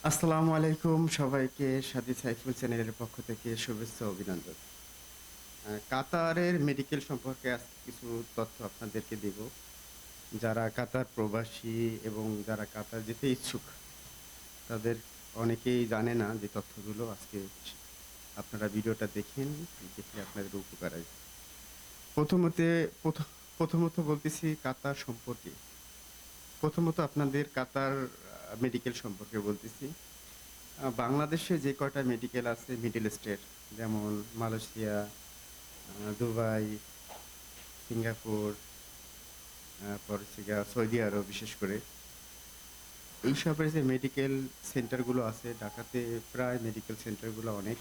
আসসালামু আলাইকুম সবাইকে সাদি সাইফুল চ্যানেলের পক্ষ থেকে শুভেচ্ছা ও অভিনন্দন। কাতারের মেডিকেল সম্পর্কে আজকে কিছু তথ্য আপনাদেরকে দেব। যারা কাতার প্রবাসী এবং যারা কাতার যেতে ইচ্ছুক, তাদের অনেকেই জানে না যে তথ্যগুলো আজকে আপনারা ভিডিওটা দেখেন, দেখলে আপনাদের উপকার আসবে। প্রথমতে প্রথ প্রথমত বলতেছি কাতার সম্পর্কে। প্রথমত আপনাদের কাতার মেডিকেল সম্পর্কে বলতেছি। বাংলাদেশে যে কয়টা মেডিকেল আছে মিডল ইস্টের, যেমন মালয়েশিয়া, দুবাই, সিঙ্গাপুর, পর হচ্ছে গিয়া সৌদি আরব বিশেষ করে। এইসবের যে মেডিকেল সেন্টারগুলো আছে ঢাকাতে, প্রায় মেডিকেল সেন্টারগুলো অনেক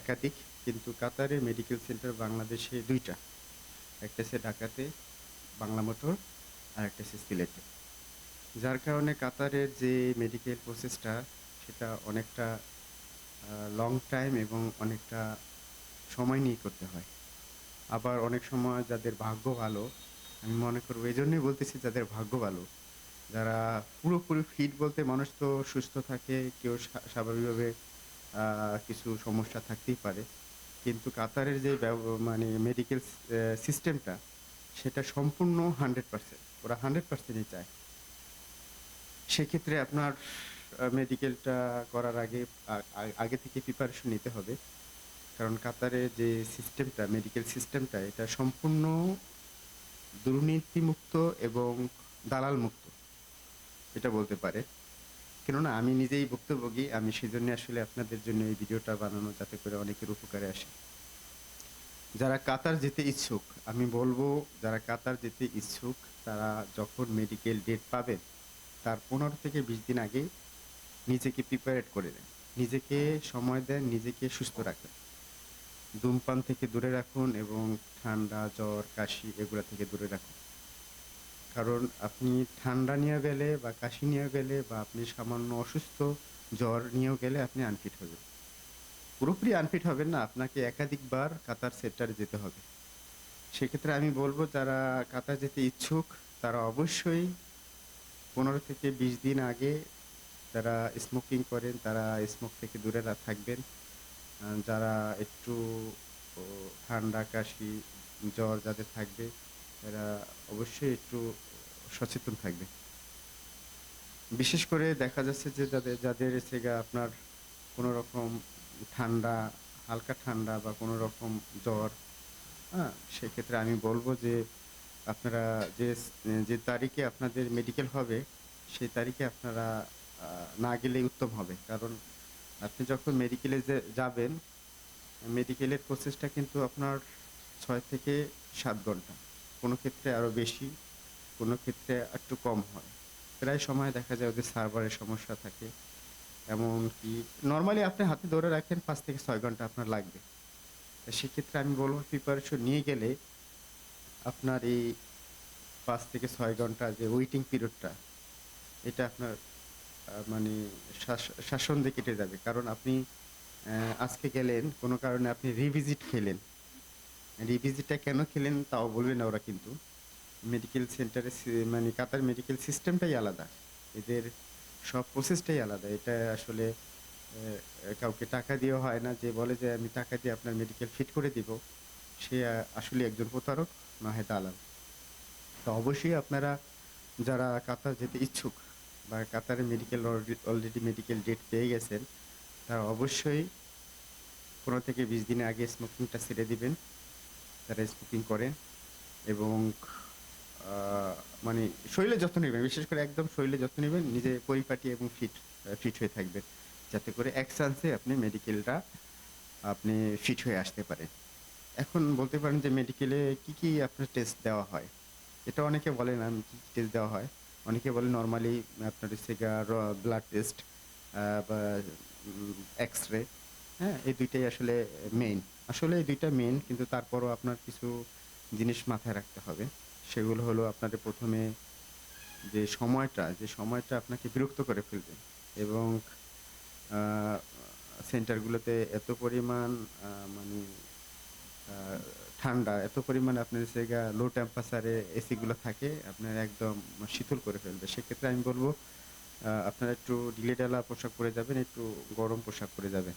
একাধিক। কিন্তু কাতারের মেডিকেল সেন্টার বাংলাদেশে ২ টা। একটা আছে ঢাকাতে, বাংলা মোটর, আর একটা আছে সিলেটে। যার কারণে কাতারের যে মেডিকেল প্রসেসটা সেটা অনেকটা লং টাইম এবং অনেকটা সময় নিয়ে করতে হয়। আবার অনেক সময় যাদের ভাগ্য ভালো, আমি মনে করব এজন্যই বলতেছি যাদের ভাগ্য ভালো, যারা পুরোপুরি ফিট বলতে মানুষ তো সুস্থ থাকে, কেউ স্বাভাবিকভাবে কিছু সমস্যা থাকতেই পারে। কিন্তু কাতারের যে মানে মেডিকেল সিস্টেমটা সেটা সম্পূর্ণ 100%, ওরা 100%ই চায়। সেক্ষেত্রে আপনার মেডিকেলটা করার আগে আগে থেকে প্রিপারেশন নিতে হবে। কারণ কাতারে যে সিস্টেমটা, মেডিকেল সিস্টেমটা এটা সম্পূর্ণ দুর্নীতিমুক্ত এবং দালাল মুক্ত, এটা বলতে পারে। কেননা আমি নিজেই ভুক্তভোগী, আমি সেজন্য আসলে আপনাদের জন্য এই ভিডিওটা বানানো, যাতে করে অনেকের উপকারে আসে। যারা কাতার যেতে ইচ্ছুক, আমি বলবো যারা কাতার যেতে ইচ্ছুক তারা যখন মেডিকেল ডেট পাবেন তার ১৫ থেকে ২০ দিন আগে নিজেকে প্রিপারেট করে নেন। নিজেকে সময় দেন, নিজেকে সুস্থ রাখেন। ধূমপান থেকে দূরে রাখুন এবং ঠান্ডা, জ্বর, কাশি এগুলা থেকে দূরে রাখুন। কারণ আপনি ঠান্ডা নিয়ে গেলে বা কাশি নিয়ে গেলে বা আপনি সামান্য অসুস্থ জ্বর নিয়েও গেলে আপনি আনফিট হবেন। পুরোপুরি আনফিট হবেন না, আপনাকে একাধিকবার কাতার সেন্টারে যেতে হবে। সেক্ষেত্রে আমি বলব যারা কাতার যেতে ইচ্ছুক তারা অবশ্যই ১৫ থেকে ২০ দিন আগে, যারা স্মোকিং করেন তারা স্মোক থেকে দূরে থাকবেন। যারা একটু ও ঠান্ডা, কাশি, জ্বর যাদের থাকবে এরা অবশ্যই একটু সচেতন থাকবে। বিশেষ করে দেখা যাচ্ছে যে যাদের হচ্ছে গিয়ে আপনার কোনো রকম ঠান্ডা, হালকা ঠান্ডা বা কোনো রকম জ্বর, হ্যাঁ? সেক্ষেত্রে আমি বলব যে আপনারা যে তারিখে আপনাদের মেডিকেল হবে, সেই তারিখে আপনারা না গেলেই উত্তম হবে। কারণ আপনি যখন মেডিকেলে যাবেন, মেডিকেলের প্রসেসটা কিন্তু আপনার ৬ থেকে ৭ ঘন্টা। কোনো ক্ষেত্রে আরো বেশি, কোনো ক্ষেত্রে একটু কম হয়। প্রায় সময় দেখা যায় ওদের সার্ভারের সমস্যা থাকে। এমনকি নরমালি আপনি হাতে ধরে রাখেন ৫ থেকে ৬ ঘন্টা আপনার লাগবে। তো সেক্ষেত্রে আমি বলব প্রিপারেশন নিয়ে গেলে আপনার এই ৫ থেকে ৬ ঘন্টা যে ওয়েটিং পিরিয়ডটা, এটা আপনার মানে স্বাচ্ছন্দ্যে কেটে যাবে। কারণ আপনি আজকে গেলেন, কোনো কারণে আপনি রিভিজিট খেলেন। রিভিজিটটা কেন খেলেন তাও বলবে না ওরা কিন্তু। মেডিকেল সেন্টারে মানে কাতার মেডিকেল সিস্টেমটাই আলাদা। এদের সব প্রসেসটাই আলাদা। এটা আসলে কাউকে টাকা দিয়েও হয় না। যে বলে যে আমি টাকা দিয়ে আপনার মেডিকেল ফিট করে দিব, সে আসলে একজন প্রতারক, না হয় দালাল। তো অবশ্যই আপনারা যারা কাতার যেতে ইচ্ছুক বা কাতারে মেডিকেল অলরেডি মেডিকেল ডেট পেয়ে গেছেন, তারা অবশ্যই ১৫ থেকে ২০ দিনের আগে স্মোকিংটা ছেড়ে দিবেন। যারা স্মোকিং করেন এবং আ মানে শরীরের যত্ন নিবেন। বিশেষ করে একদম শরীরের যত্ন নিবেন। নিজে পরিপাটি এবং ফিট হয়ে থাকবেন। যাতে করে এক চান্সে আপনি মেডিকেলটা আপনি ফিট হয়ে আসতে পারেন। এখন বলতে পারেন যে মেডিকেলে কি আপনার টেস্ট দেওয়া হয়? এটা অনেকে বলে না কি টেস্ট দেওয়া হয়। অনেকে বলে নরমালি আপনার হচ্ছে গিয়া ব্লাড টেস্ট বা এক্স-রে, হ্যাঁ? এই ২ টাই আসলে মেইন। আসলে এই ২ টা মেইন, কিন্তু তারপরও আপনার কিছু জিনিস মাথায় রাখতে হবে। সেগুলো হলো আপনাদের ১ম এ যে সময়টা আপনাকে বিরক্ত করে ফেলবে এবং আ সেন্টারগুলোতে এত পরিমাণ আ মানে আ ঠান্ডা, এত পরিমাণে আপনার হচ্ছে গিয়া লো টেম্পারেচার এ এসি গুলো থাকে, আপনার একদম শীতল করে ফেলবে। সেক্ষেত্রে আমি বলব আপনারা একটু ঢিলেঢালা পোশাক পরে যাবেন, একটু গরম পোশাক পরে যাবেন।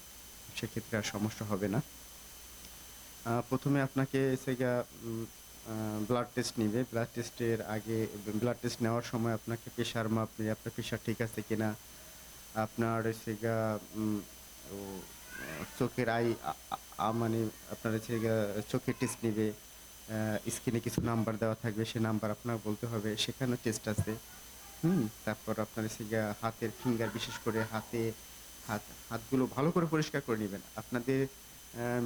সেক্ষেত্রে আর সমস্যা হবে না। ১ম এ আপনাকে হচ্ছে গিয়া উম আ ব্লাড টেস্ট নিবে। ব্লাড টেস্টের আগে ব্লাড টেস্ট নেওয়ার সময় আপনাকে প্রেশার মাপবে, আপনার প্রেশার ঠিক আছে কিনা? আপনার হচ্ছে গিয়া ও চোখের আ আ আ মানে আপনার হচ্ছে গিয়া চোখের টেস্ট নিবে। স্ক্রিনে কিছু নাম্বার দেওয়া থাকবে, সে নাম্বার আপনার বলতে হবে। সেখানেও টেস্ট আছে। তারপর আপনার হচ্ছে গিয়া হাতের ফিঙ্গার, বিশেষ করে হাতগুলো ভালো করে পরিষ্কার করে নিবেন। আপনাদের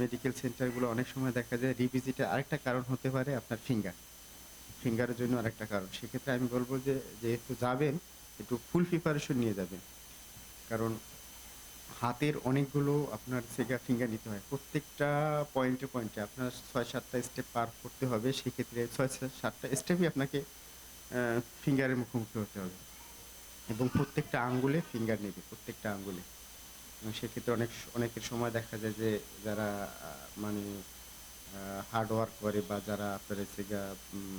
মেডিকেল সেন্টারগুলো অনেক সময় দেখা যায় রিভিজিটের আরেকটা কারণ হতে পারে আপনার ফিঙ্গার। ফিঙ্গারের জন্য আরেকটা কারণ। সেক্ষেত্রে আমি বলব যে, যেহেতু যাবেন একটু ফুল প্রিপারেশন নিয়ে যাবেন। কারণ হাতের অনেকগুলো আপনার ফিঙ্গার নিতে হয়। প্রত্যেকটা পয়েন্টে আপনার ৬-৭ টা স্টেপ পার করতে হবে। সেক্ষেত্রে ৬-৭ টা স্টেপই আপনাকে অ্যা ফিঙ্গারের মুখোমুখি হতে হবে। এবং প্রত্যেকটা আঙ্গুলে ফিঙ্গার নিবে, প্রত্যেকটা আঙ্গুলে। সেক্ষেত্রে অনেকের সময় দেখা যায় যে যারা আ মানে আ হার্ড ওয়ার্ক করে বা যারা আপনার হচ্ছে গিয়া উম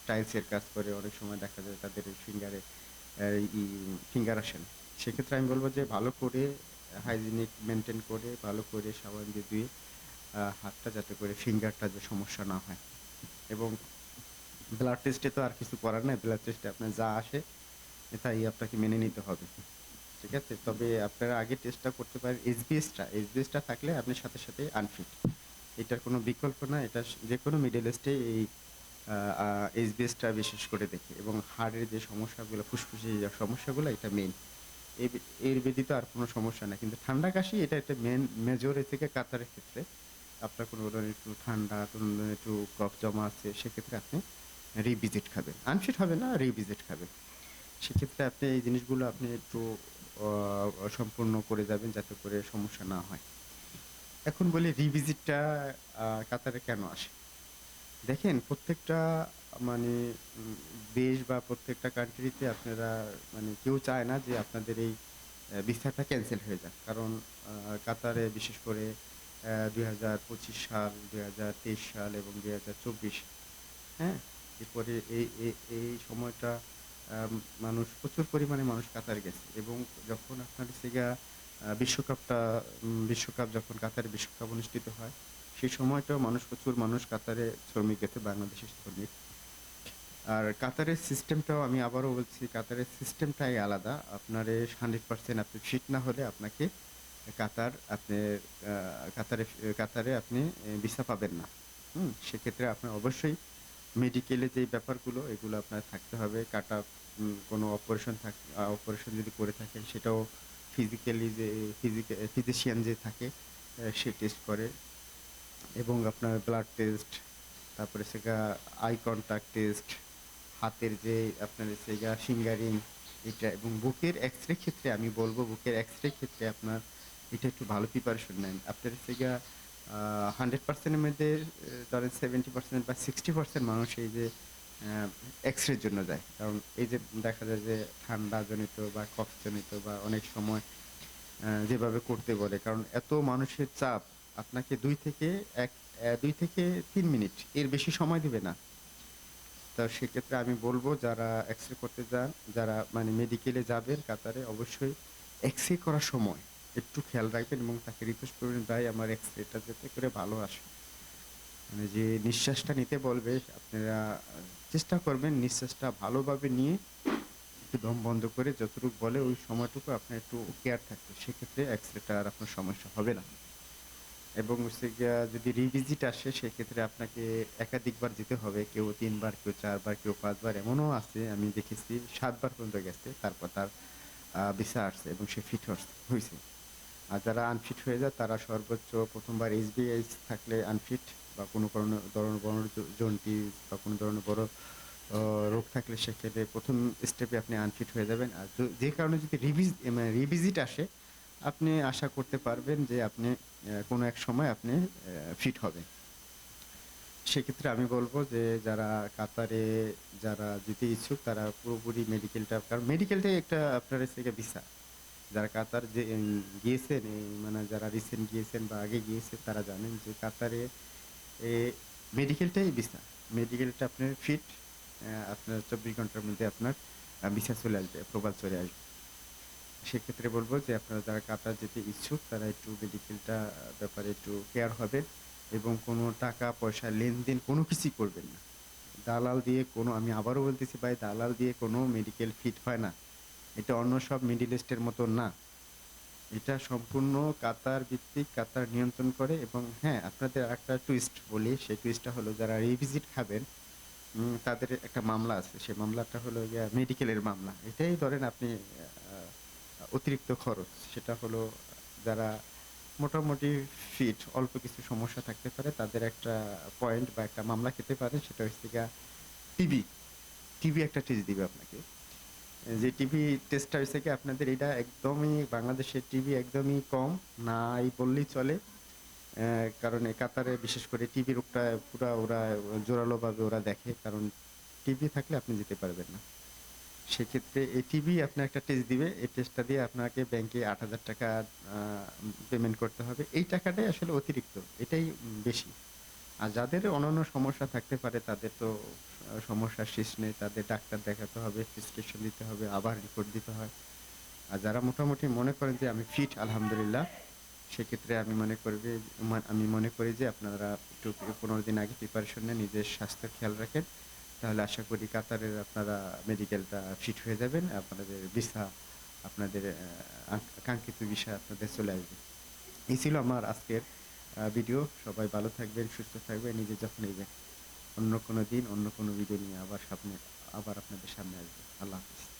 টাইলসের কাজ করে, অনেক সময় দেখা যায় তাদের ফিঙ্গারে অ্যা ই ফিঙ্গার আসে না। সেক্ষেত্রে আমি বলব যে ভালো করে হাইজিনিক মেইনটেইন করে, ভালো করে সাবান দিয়ে ধুয়ে হাতটা, যাতে করে ফিঙ্গারটা যে সমস্যা না হয়। এবং ব্লাড টেস্টে তো আর কিছু করার নাই। ব্লাড টেস্টে আপনার যা আসে তাই আপনাকে মেনে নিতে হবে। ঠিক আছে? তবে আপনারা আগে টেস্টটা করতে পারেন এসবিএসটা থাকলে আপনি সাথে, সাথে আনফিট। এটার কোনো বিকল্প না। এটা যেকোনো মিডল ইস্টে এই আ আ এসবিএসটা বিশেষ করে দেখে, এবং হার্টের যে সমস্যাগুলো, ফুসফুসে যে সমস্যাগুলো, এটা মেইন। এর এর ব্যতীত আর কোনো সমস্যা নাই। কিন্তু ঠান্ডা কাশি এটা একটা মেজর থেকে কাতারের ক্ষেত্রে। আপনার কোনো ধরনের একটু ঠান্ডা, কোনো ধরনের একটু কফ জমা আছে, সেক্ষেত্রে আপনি রিভিজিট খাবেন। আনফিট হবে না, রিভিজিট খাবেন। সেক্ষেত্রে আপনি এই জিনিসগুলো আপনি একটু সম্পূর্ণ করে যাবেন, যাতে করে সমস্যা না হয়। এখন বলি রিভিজিটটা কাতারে কেন আসে? দেখেন, প্রত্যেকটা মানে উম দেশ বা প্রত্যেকটা কান্ট্রিতে আপনারা মানে কেউ চায় না যে আপনাদের এই ভিসাটা ক্যানসেল হয়ে যাক। কারণ কাতারে বিশেষ করে ২০২৫ সাল, ২০২৩ সাল এবং ২০২৪, হ্যাঁ? এরপরে এই সময়টা আম প্রচুর পরিমাণে মানুষ কাতার গেছে, এবং যখন আপনার হচ্ছে গিয়া বিশ্বকাপ যখন কাতারে বিশ্বকাপ অনুষ্ঠিত হয়, সেই সময়টাও প্রচুর মানুষ কাতারে শ্রমিক গেছে, বাংলাদেশের শ্রমিক। আর কাতারের সিস্টেমটাও আমি আবারও বলছি, কাতারের সিস্টেমটাই আলাদা। আপনারে 100% আপনি ফিট না হলে আপনাকে কাতার আপনি আ কাতারে কাতারে আপনি ভিসা পাবেন না। সেক্ষেত্রে আপনার অবশ্যই মেডিকেলে যেই ব্যাপারগুলো, এগুলো আপনার থাকতে হবে। কোনো অপারেশন যদি করে থাকেন, সেটাও ফিজিক্যালি যে ফিজিশিয়ান যে থাকে, সে টেস্ট করে। এবং আপনার ব্লাড টেস্ট, তারপরে আই কনট্যাক্ট টেস্ট, হাতের যে আপনার ফিঙ্গারিং, এটা, এবং বুকের এক্স-রে ক্ষেত্রে আমি বলব, বুকের এক্স-রে ক্ষেত্রে আপনার এটা একটু ভালো প্রিপারেশন নেন। আপনার 100% এর মধ্যে ধরেন 70% বা 60% মানুষ এই যে আ এক্স-রের জন্য যায়। কারণ এই যে দেখা যায় যে ঠান্ডা জনিত বা কফ জনিত বা অনেক সময় যেভাবে করতে বলে। কারণ এত মানুষের চাপ, আপনাকে ২ থেকে ৩ মিনিট, এর বেশি সময় দিবে না। তো সেক্ষেত্রে আমি বলব, যারা এক্স-রে করতে যান, যারা মানে মেডিকেলে যাবেন কাতারে, অবশ্যই এক্স-রে করার সময় একটু খেয়াল রাখবেন এবং তাকে রিকোয়েস্ট করবেন, "ভাই, আমার এক্স-রেটা যাতে করে ভালো আসে।" মানে যে নিঃশ্বাসটা নিতে বলবে, আপনারা চেষ্টা করবেন নিঃশ্বাসটা ভালোভাবে নিয়ে একটু দম বন্ধ করে যতটুকু বলে ওই সময়টুকু আপনার একটু কেয়ার থাকবে। সেক্ষেত্রে এক্স-রেটা আর আপনার সমস্যা হবে না। এবং হচ্ছে গিয়া যদি রিভিজিট আসে, সেক্ষেত্রে আপনাকে একাধিকবার যেতে হবে। কেউ ৩ বার, কেউ ৪ বার, কেউ ৫ বার, এমনও আছে আমি দেখেছি ৭ বার পর্যন্ত গেছে। তারপর তার ভিসা আসছে এবং সে ফিট হইছে। আর যারা আনফিট হয়ে যায়, তারা সর্বোচ্চ ১ম বার এইচবিএইচ থাকলে আনফিট, বা কোনো ধরনের বড় জন্ডিস বা কোনো ধরনের বড় রোগ থাকলে, সেক্ষেত্রে ১ম স্টেপে আপনি আনফিট হয়ে যাবেন। আর যে কারণে যদি রিভিজিট আসে, আপনি আশা করতে পারবেন যে আপনি কোনো এক সময় আপনি ফিট হবেন। সেক্ষেত্রে আমি বলব যে যারা যেতে ইচ্ছুক, তারা পুরোপুরি মেডিকেলটা, কারণ মেডিকেলটাই একটা আপনার হচ্ছে গিয়ে ভিসা। যারা কাতার যে গিয়েছেন, মানে যারা রিসেন্ট গিয়েছেন বা আগে গিয়েছেন, তারা জানেন যে কাতারে এ মেডিকেলটাই ভিসা। মেডিকেলটা আপনার ফিট, আপনার ২৪ ঘন্টার মধ্যে আপনার ভিসা চলে আসবে, অ্যাপ্রুভাল চলে আসবে। সেক্ষেত্রে বলব যে আপনারা যারা কাতার যেতে ইচ্ছুক তারা একটু মেডিকেলটা ব্যাপারে একটু কেয়ার হবেন এবং কোনো টাকা-পয়সা লেনদেন কোনো কিছুই করবেন না। দালাল দিয়ে কোনো আমি আবারও বলতেছি ভাই দালাল দিয়ে কোনো মেডিকেল ফিট হয় না। এটা অন্য সব মিডল ইস্টের মতো না। এটা সম্পূর্ণ কাতার ভিত্তিক, কাতার নিয়ন্ত্রণ করে এবং হ্যাঁ, আপনাদের আরেকটা টুইস্ট বলি, সেই টুইস্টটা হলো যারা রিভিজিট খাবেন তাদের একটা মামলা আছে। সেই মামলাটা হলো গিয়া মেডিকেলের মামলা। এটাই ধরেন আপনি আ অতিরিক্ত খরচ। সেটা হলো যারা মোটামুটি ফিট, অল্প কিছু সমস্যা থাকতে পারে তাদের একটা পয়েন্ট বা একটা মামলা খেতে পারেন। সেটা হচ্ছে গিয়া টিবি। টিবি একটা টেস্ট দিবে আপনাকে। যে টিবি টেস্টটা হইছে কি আপনাদের এটা একদমই বাংলাদেশের টিবি একদমই কম, নাই বললেই চলে। অ্যা কারণ কাতারে বিশেষ করে টিবি রোগটা পুরা ওরা জোরালোভাবে ওরা দেখে। কারণ টিবি থাকলে আপনি যেতে পারবেন না। সেক্ষেত্রে এই টিবি আপনার একটা টেস্ট দিবে। এই টেস্টটা দিয়ে আপনাকে ব্যাংকে ৳৮,০০০ আ পেমেন্ট করতে হবে। এই টাকাটাই আসলে অতিরিক্ত। এটাই বেশি। আর যাদের অন্যান্য সমস্যা থাকতে পারে তাদের তো সমস্যার শেষ নেই। তাদের ডাক্তার দেখাতে হবে, প্রেসক্রিপশন দিতে হবে, আবার রিপোর্ট দিতে হয়। আর যারা মোটামুটি মনে করেন যে আমি ফিট আলহামদুলিল্লাহ, সেক্ষেত্রে আমি মনে করি যে আপনারা একটু ১৫ দিন আগে প্রিপারেশন নেন, নিজের স্বাস্থ্যের খেয়াল রাখেন। তাহলে আশা করি কাতারের আপনারা মেডিকেলটা ফিট হয়ে যাবেন। আপনাদের ভিসা আপনাদের কাঙ্ক্ষিত ভিসা আপনাদের চলে আসবে। এই ছিল আমার আজকের ভিডিও। সবাই ভালো থাকবেন, সুস্থ থাকবেন, নিজের যত্ন নিবেন। অন্য কোনো দিন অন্য কোনো ভিডিও নিয়ে আবার আপনাদের সামনে আসবো। আল্লাহ হাফেজ।